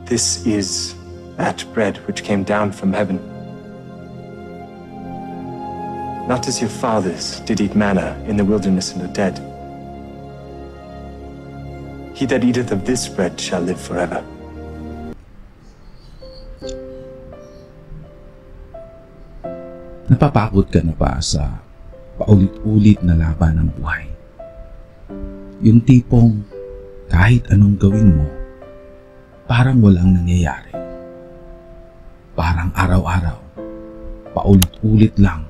This is that bread which came down from heaven. Not as your fathers did eat manna in the wilderness and are dead. He that eateth of this bread shall live forever. Napapagod ka na ba sa paulit-ulit na laban ng buhay? Yung tipong kahit anong gawin mo, parang walang nangyayari. Parang araw-araw, paulit-ulit lang.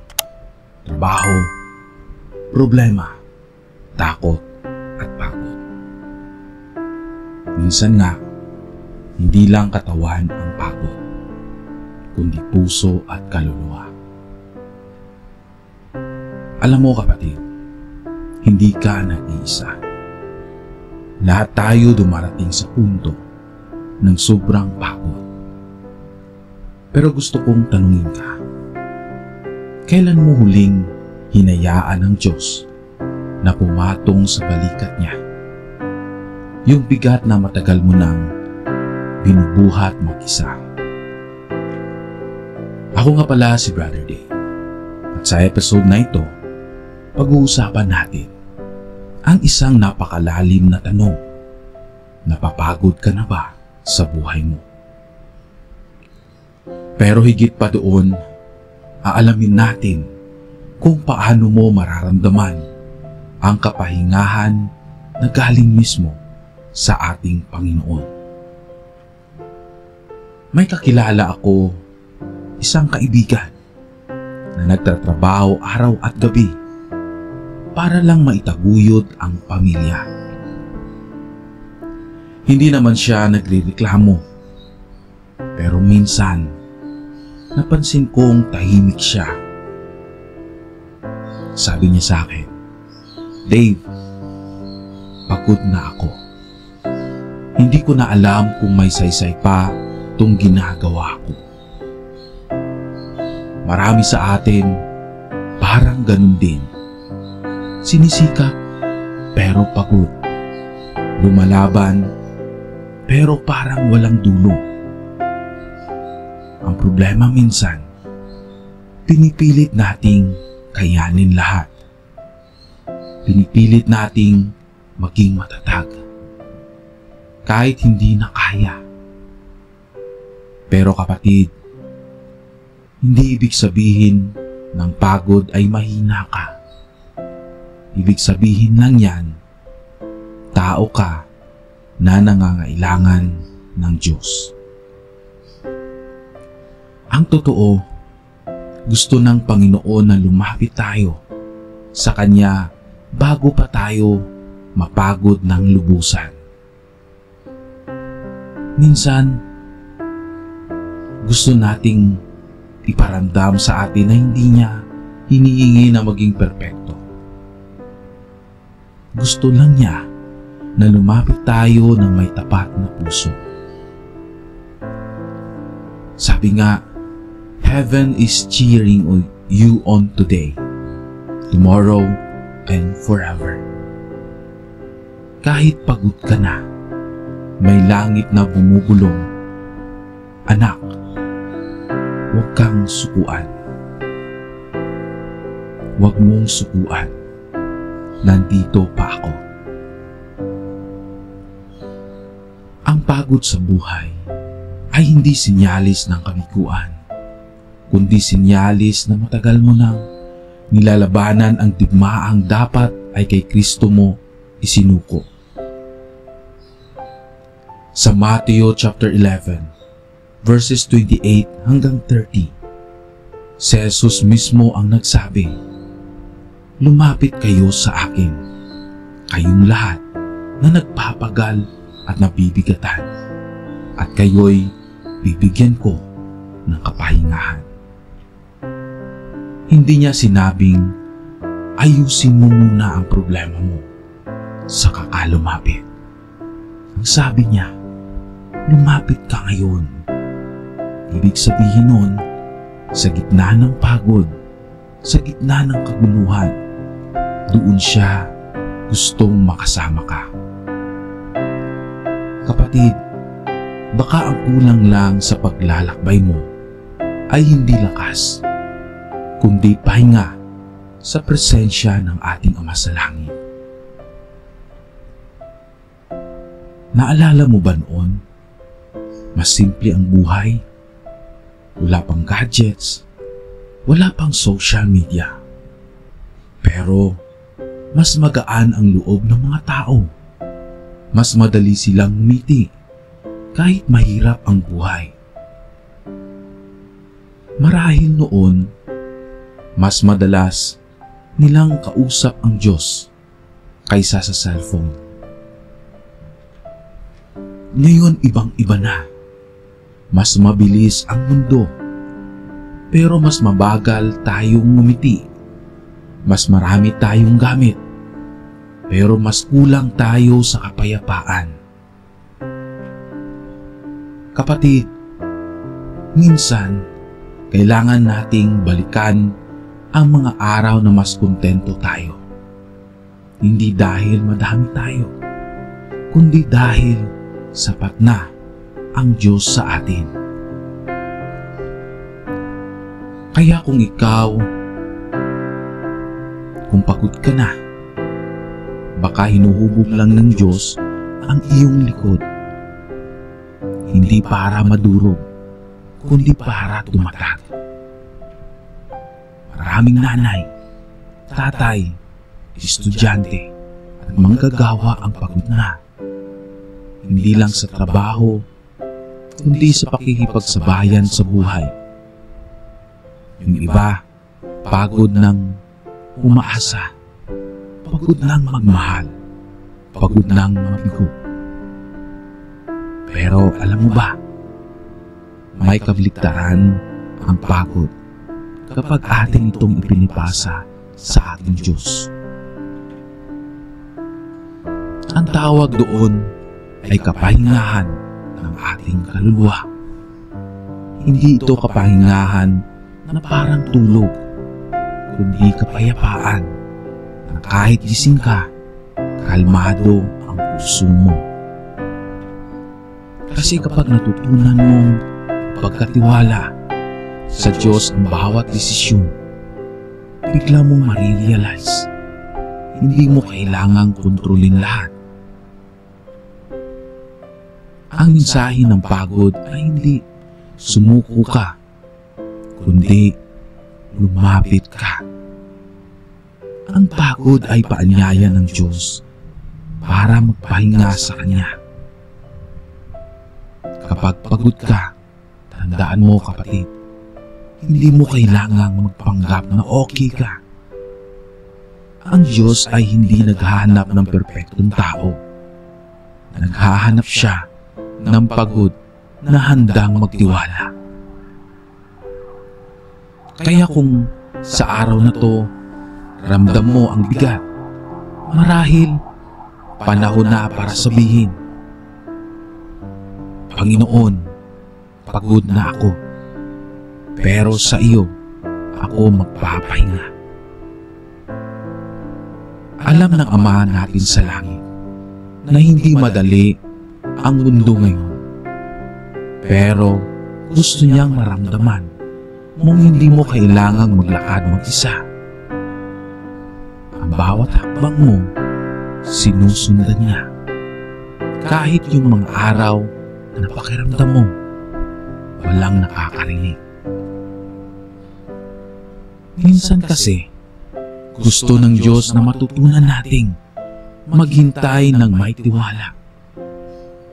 Trabaho, problema, takot at pagod. Minsan nga, hindi lang katawan ang pagod, kundi puso at kaluluwa. Alam mo kapatid, hindi ka nag-iisa. Lahat tayo dumarating sa punto ng sobrang pagod. Pero gusto kong tanungin ka, kailan mo huling hinayaan ng Diyos na pumatong sa balikat niya? Yung bigat na matagal mo nang binubuhat mag-isa. Ako nga pala si Brother Dave. At sa episode na ito, pag-uusapan natin ang isang napakalalim na tanong. Napapagod ka na ba sa buhay mo? Pero higit pa doon, aalamin natin kung paano mo mararamdaman ang kapahingahan na galing mismo sa ating Panginoon. May kakilala ako, isang kaibigan na nagtatrabaho araw at gabi para lang maitaguyod ang pamilya. Hindi naman siya nagrereklamo, pero minsan napansin kong tahimik siya. Sabi niya sa akin, "Dave, pagod na ako. Hindi ko na alam kung may saysay pa itong ginagawa ko." Marami sa atin parang ganun din. Sinisikap pero pagod. Lumalaban pero parang walang dulo. Ang problema minsan, pinipilit nating kayanin lahat. Pinipilit nating maging matatag kahit hindi na kaya. Pero kapatid, hindi ibig sabihin ng pagod ay mahina ka. Ibig sabihin lang yan, tao ka na nangangailangan ng Diyos. Ang totoo, gusto ng Panginoon na lumapit tayo sa Kanya bago pa tayo mapagod ng lubusan. Minsan, gusto nating iparamdam sa atin na hindi niya hinihingi na maging perpekto. Gusto lang niya na lumapit tayo ng may tapat na puso. Sabi nga, heaven is cheering you on today, tomorrow, and forever. Kahit pagod ka na, may langit na bumubulong. Anak, huwag kang sukuan. Huwag mong sukuan. Nandito pa ako. Ang pagod sa buhay ay hindi sinyalis ng kabiguan, kundi sinyalis na matagal mo nang nilalabanan ang digmaang dapat ay kay Kristo mo isinuko. Sa Mateo chapter 11, verses 28 hanggang 30, si Jesus mismo ang nagsabi, "Lumapit kayo sa akin, kayong lahat na nagpapagal at nabibigatan, at kayo'y bibigyan ko ng kapahingahan." Hindi niya sinabing, ayusin mo muna ang problema mo, saka ka lumapit. Ang sabi niya, lumapit ka ngayon. Ibig sabihin nun, sa gitna ng pagod, sa gitna ng kaguluhan, doon siya gustong makasama ka. Kapatid, baka ang kulang lang sa paglalakbay mo ay hindi lakas, kundi pahinga sa presensya ng ating Ama sa Langit. Naalala mo ba noon? Mas simple ang buhay. Wala pang gadgets, wala pang social media. Pero mas magaan ang loob ng mga tao. Mas madali silang ngumiti kahit mahirap ang buhay. Marahil noon, mas madalas nilang kausap ang Diyos kaysa sa cellphone. Ngayon ibang-iba na. Mas mabilis ang mundo, pero mas mabagal tayong ngumiti. Mas marami tayong gamit, pero mas kulang tayo sa kapayapaan. Kapatid, minsan, kailangan nating balikan ang mga araw na mas kontento tayo. Hindi dahil madami tayo, kundi dahil sapat na ang Diyos sa atin. Kaya kung pagod ka na, baka hinuhubog lang ng Diyos ang iyong likod. Hindi para madurog, kundi para tumatag. Maraming nanay, tatay, estudyante at manggagawa ang pagod na. Hindi lang sa trabaho, kundi sa pakikipagsabayan sa buhay. Yung iba, pagod ng umaasa, pagod ng magmahal, pagod ng mabigo. Pero alam mo ba, may kabaligtaran ang pagod kapag atin itong ipinipasa sa ating Diyos. Ang tawag doon ay kapahingahan ng ating kaluluwa. Hindi ito kapahingahan na parang tulog, kundi kapayapaan na kahit gising ka, kalmado ang puso mo. Kasi kapag natutunan mong pagkatiwala sa Diyos ang bawat desisyon, bigla mong marirealize, hindi mo kailangang kontrolin lahat. Ang mensahe ng pagod ay hindi sumuko ka, kundi lumapit ka. Ang pagod ay paanyaya ng Diyos para magpahinga sa Kanya. Kapag pagod ka, tandaan mo kapatid, hindi mo kailangang magpanggap na okay ka. Ang Diyos ay hindi naghahanap ng perpektong tao. Naghahanap Siya ng pagod na handang magtiwala. Kaya kung sa araw na to, ramdam mo ang bigat, marahil panahon na para sabihin, Panginoon, pagod na ako, pero sa iyo ako magpapahinga. Alam ng Ama natin sa langit na hindi madali ang mundo ngayon, pero gusto niyang maramdaman mong hindi mo kailangang maglakad mag-isa. Ang bawat hakbang mo, sinusundan niya. Kahit yung mga araw na pakiramdam mo, walang nakakarinig. Minsan kasi, gusto ng Diyos na matutunan nating maghintay ng may tiwala,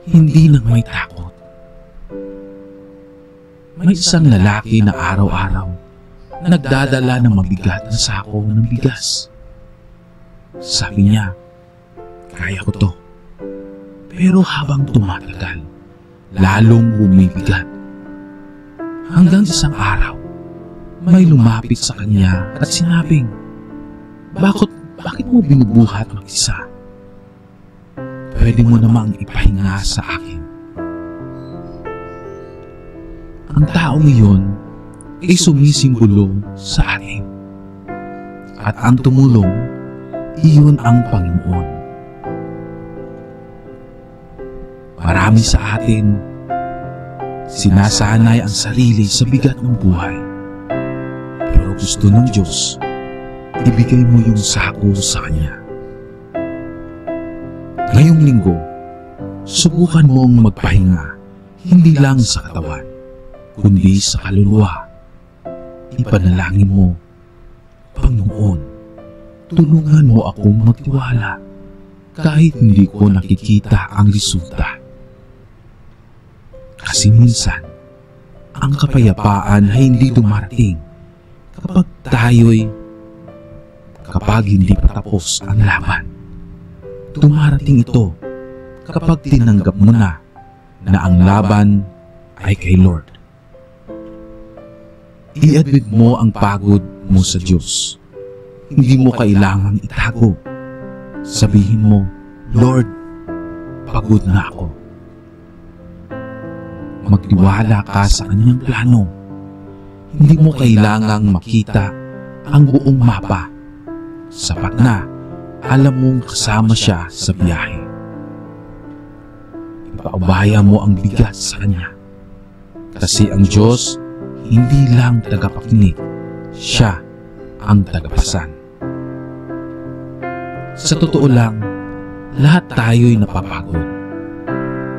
hindi ng may takot. May isang lalaki na araw-araw nagdadala ng mabigat na sako ng bigas. Sabi niya, kaya ko to. Pero habang tumatagal, lalong bumibigat. Hanggang isang araw, may lumapit sa kanya at sinabing, bakit mo binubuhat mag-isa? Pwede mo namang ipahinga sa akin. Ang taong iyon ay sumisimbolo sa atin. At ang tumulong, iyon ang Panginoon. Marami sa atin sinasanay ang sarili sa bigat ng buhay. Pero gusto ng Diyos, ibigay mo yung sako sa Kanya. Ngayong linggo, subukan mong magpahinga, hindi lang sa katawan, kundi sa kaluluwa. Ipanalangin mo, Panginoon, tulungan mo akong magtiwala kahit hindi ko nakikita ang resulta. Kasi minsan, ang kapayapaan ay hindi dumarating kapag hindi pa tapos ang laban. Dumarating ito kapag tinanggap mo na ang laban ay kay Lord. I-admit mo ang pagod mo sa Diyos. Hindi mo kailangang itago. Sabihin mo, Lord, pagod na ako. Magtiwala ka sa Kanyang plano. Hindi mo kailangang makita ang buong mapa. Sapat na, alam mong kasama siya sa biyahe. Ipaubaya mo ang bigat sa Kanya. Kasi ang Diyos, hindi lang tagapakinig, siya ang tagapasan. Sa totoo lang, lahat tayo'y napapagod.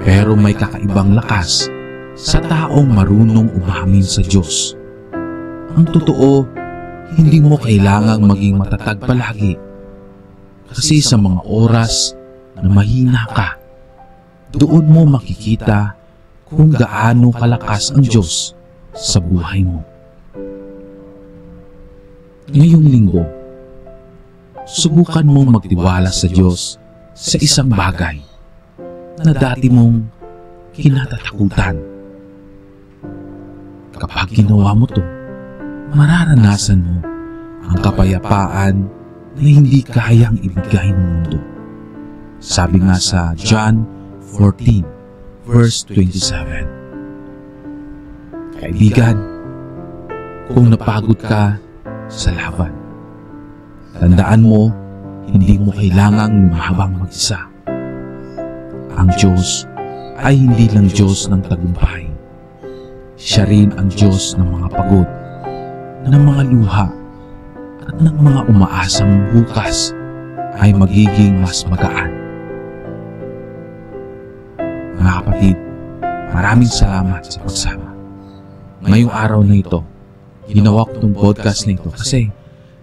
Pero may kakaibang lakas sa taong marunong umamin sa Diyos. Ang totoo, hindi mo kailangang maging matatag palagi. Kasi sa mga oras na mahina ka, doon mo makikita kung gaano kalakas ang Diyos sa buhay mo. Ngayong linggo, subukan mong magtiwala sa Diyos sa isang bagay na dati mong kinatatakutan. Kapag ginawa mo to, mararanasan mo ang kapayapaan na hindi kayang ibigay ng mundo. Sabi nga sa John 14, verse 27. Kaibigan, kung napagod ka sa laban, tandaan mo, hindi mo kailangang lumabang mag-isa. Ang Diyos ay hindi lang Diyos ng tagumpay. Siya rin ang Diyos ng mga pagod, ng mga luha, at ng mga umaasang bukas ay magiging mas magaan. Mga kapatid, maraming salamat sa pagsama. Ngayong araw na ito, ginawa ko itong podcast na ito kasi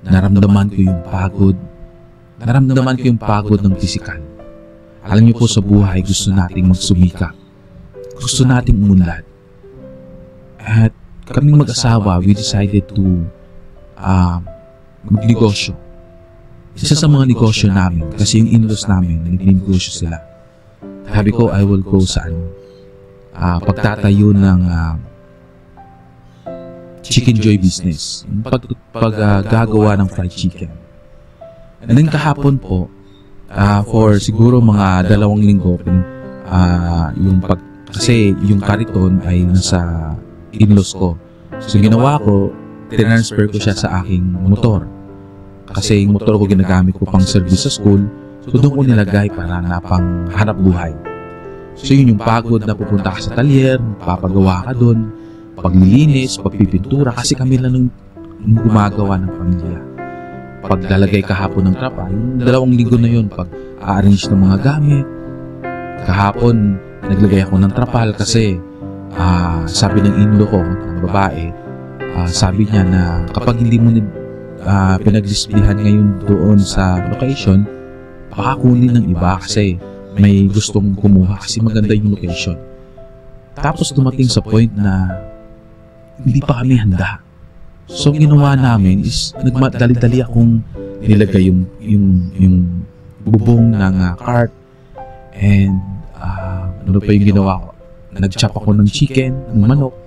naramdaman ko yung pagod. Naramdaman ko yung pagod ng pisikal. Alam niyo po, sa buhay, gusto nating magsumikap. Gusto nating umunlad. At kaming mag-asawa, we decided to magnegosyo. Isa sa mga negosyo namin, kasi yung in-laws namin, nag-negosyo sila. Sabi ko, I will go sa pagtatayo ng chicken joy business. Paggagawa ng fried chicken. And then kahapon po, for siguro mga 2 linggo, kasi yung kariton ay nasa in-laws ko. So ginawa ko, transfer ko siya sa aking motor. Kasi yung motor ko ginagamit ko pang service sa school, so doon ko nilagay para na pang hanap buhay. So yun yung pagod na pupunta ka sa talyer, papagawa ka doon, paglilinis, pagpipintura, kasi kami lang nung gumagawa ng pamilya. Paglalagay kahapon ng trapa, yung 2 linggo na yun, pag-arrange ng mga gamit. Kahapon, naglagay ako ng trapal kasi sabi ng in-law ko, ng babae, sabi niya na kapag hindi mo pinag-displihan ngayon doon sa location, baka kunin ng iba kasi may gustong kumuha kasi maganda yung location. Tapos dumating sa point na hindi pa kami handa. So ginawa namin is nagmadali-dali akong nilagay yung bubong ng cart, and ano pa yung ginawa ko? Nag-chop ako ng chicken, ng manok,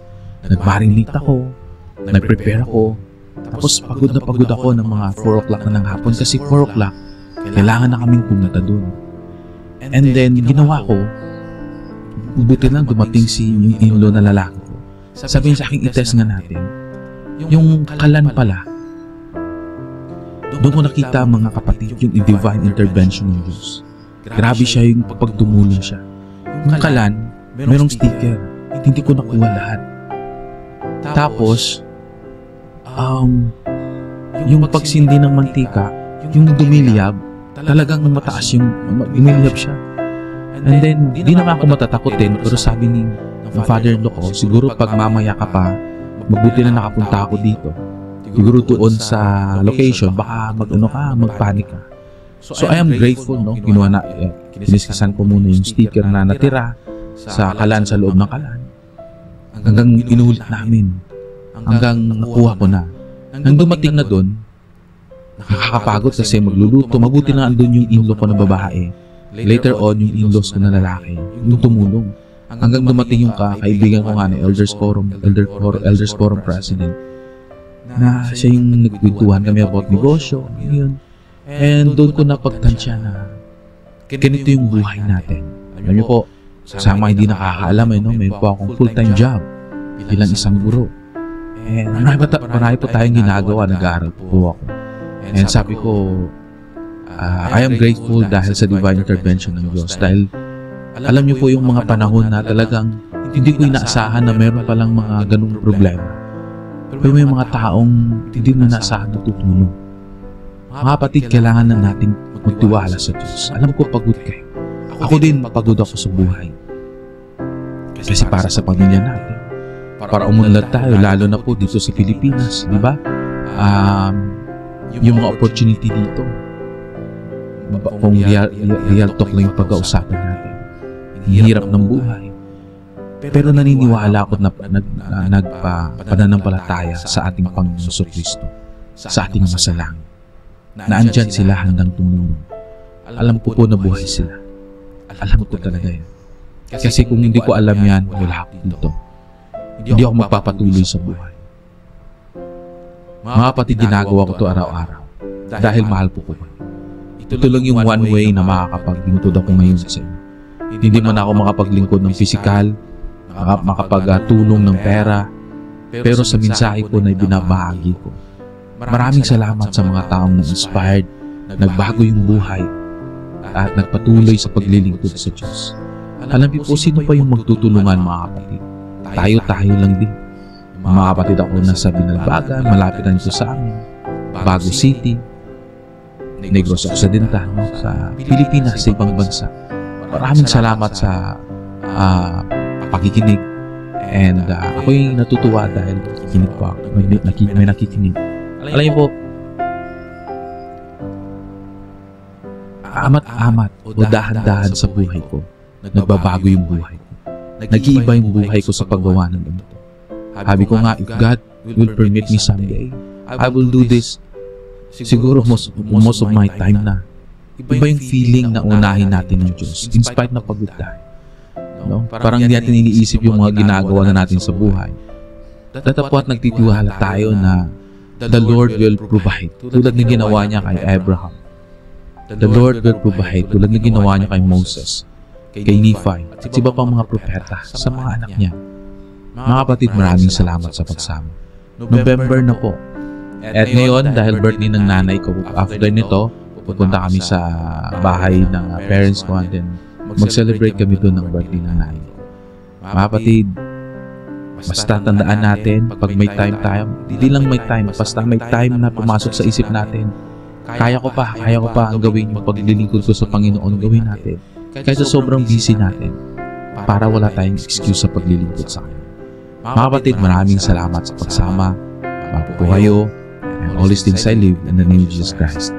nag-marinate ako, nag-prepare ako, tapos pagod na pagod ako ng mga 4 o'clock na ng hapon kasi 4 o'clock kailangan na kaming pumunta dun. And then ginawa ko, buti lang dumating yung in-law na lalaki ko. Sabi niya sa akin, i-test nga natin. Yung kalan pala, doon ko nakita mga kapatid yung divine intervention ng Diyos. Grabe siya yung pag tumulong siya. Yung kalan, merong sticker. hindi ko nakuha lahat. Tapos, yung pagsindi ng mantika, yung dumiliyab, talagang mataas yung dumiliyab siya. And then, di naman ako matatakotin, pero sabi ng father-in-law ko, siguro pag mamaya ka pa, mabuti na nakapunta ako dito. Siguro doon sa location, baka magpanik ka. So I am grateful, no? Kiniskisan ko muna yung sticker na natira sa kalan, sa loob ng kalan. Hanggang inulit namin. Hanggang nakuha ko na. Nang dumating na doon, nakakapagod kasi magluluto. Mabuti na andun yung in-law ko na babae. Later on, yung in-laws ko na lalaki, yung tumulong. Hanggang dumating yung kaibigan ko nga na Elders Forum President, na siya yung nagkwentuhan kami about negosyo, yun. And doon ko napagtansya na ganito yung buhay natin. Alam niyo po, sa mga hindi nakakaalam, may po akong full-time job bilang isang guro. And marami po tayong ginagawa, nag-aaral po ako. And sabi ko, I am grateful dahil sa divine intervention ng Diyos. Dahil alam niyo po yung mga panahon na talagang hindi ko inaasahan na meron palang mga ganung problema. Pero may mga taong hindi mo inaasahan na tutulong. Mga kapatid, kailangan na nating magtiwala sa Diyos. Alam ko pagod kayo. Ako din, pagod ako sa buhay. Kasi para sa pamilya natin, para umunlad tayo, lalo na po dito sa Pilipinas, di ba? Yung mga opportunity dito, kung real talk lang yung pag-ausapan natin, hirap ng buhay. Pero naniniwala ako na nagpananampalataya sa ating Panginoon Kristo, sa ating masalangit, na andyan sila hanggang tumulong. Alam ko po na buhay sila. Alam ko talaga yan. Kasi kung hindi ko alam yan, wala ako dito. Hindi ako magpapatuloy sa buhay. Mga kapatid, ginagawa ko ito araw-araw dahil mahal po ko. Ito lang yung one way na makakapaglingkod ako ngayon sa inyo. Hindi man ako makapaglingkod ng physical, makapagtulong ng pera, pero sa mensahe ko na ibinabahagi ko. Maraming salamat sa mga taong na-inspired, nagbago yung buhay, at nagpatuloy sa paglilingkod sa Diyos. Alam niyo po, sino pa yung magtutulungan, mga kapatid? Tayo lang din. Mga kapatid, ako nasa Binalbagan, malapit na nito sa amin, Bago City, Negros Occidental, sa Pilipinas, sa ibang bansa. Maraming salamat sa pakikinig. And ako'y natutuwa dahil nakikinig po ako. May nakikinig. Alam niyo po, amat-amat o dahan-dahan sa buhay ko, nagbabago yung buhay ko. Nag-iiba yung buhay ko sa paggawa ng ganito. Sabi ko nga, if God will permit me someday, I will do this. Siguro most of my time na. Iba yung feeling na unahin natin ng Diyos, in spite na pagod tayo. No? Parang hindi natin iniisip yung mga ginagawa na natin sa buhay. Datapwat nagtitiwala tayo na the Lord will provide. Tulad ng ginawa niya kay Abraham. The Lord will provide. Tulad ng ginawa niya kay Moses, kay Nephi, at iba pang mga propeta sa mga anak niya. Mga kapatid, maraming salamat sa pagsama. November na po. At ngayon, dahil birthday ng nanay ko, after nito, pupunta kami sa bahay ng parents ko and then mag-celebrate kami doon ng birthday ng nanay ko. Mga kapatid, basta tandaan natin, pag may time tayo, hindi lang may time, basta may time na pumasok sa isip natin, kaya ko pa ang gawin yung paglilingkod ko sa Panginoon, gawin natin. Kahit sa sobrang busy natin, para wala tayong excuse sa paglilingkod sa Kanya. Mga kapatid, maraming salamat sa pagsama. Mapo po kayo. And all these things I live in the name of Jesus Christ.